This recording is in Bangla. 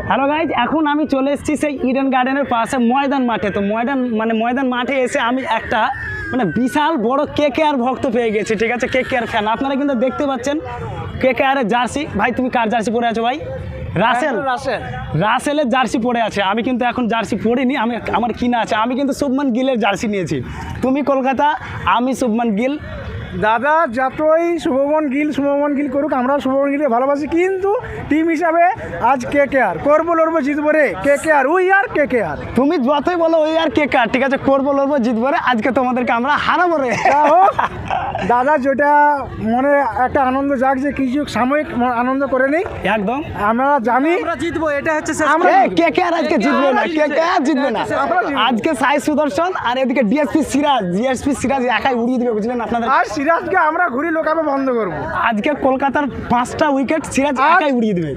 হ্যালো গাইজ, এখন আমি চলে এসেছি সেই ইডেন গার্ডেনের পাশে ময়দান মাঠে। তো ময়দান মাঠে এসে আমি একটা বিশাল বড় কেকেআর ভক্ত পেয়ে গেছি। ঠিক আছে, কেকেআর ফ্যান। আপনারা কিন্তু দেখতে পাচ্ছেন কেকেআরের জার্সি। ভাই তুমি কার জার্সি পরে আছো ভাই? রাসেলের জার্সি পরে আছে। আমি কিন্তু এখন জার্সি পরিনি, আমার কিনা আছে। আমি কিন্তু শুভমান গিলের জার্সি নিয়েছি। তুমি কলকাতা, আমি শুভমান গিল। দাদা যতই শুভমন গিল করুক, আমরা শুভমন গিলকে ভালোবাসি, কিন্তু টিম হিসাবে আজ কেকেআর করবো লড়বো জিতবো রে। KKR we are KKR. তুমি যতই বলো ওই আর কেকেআর, ঠিক আছে, করবো লড়বো জিতবো রে। আজকে তোমাদেরকে আমরা হারাবো রে। দাদা যেটা মনে একটা আনন্দ জাগছে, কিছু সাময়িক আনন্দ করে নেই। একদম আমরা জানি আমরা জিতবো, এটা হচ্ছে কেকেআর আজকে জিতবে না, কেকেআর জিতবে না। আজকে সাই সুদর্শন আর এদিকে ডিএসপি সিরাজ একাই উড়িয়ে দিবে, বুঝলেন আপনাদের। আর সিরাজকে আমরা ঘুরি লোকাবে বন্ধ করবো। আজকে কলকাতার 5টা উইকেট সিরাজ একাই উড়িয়ে দিবে।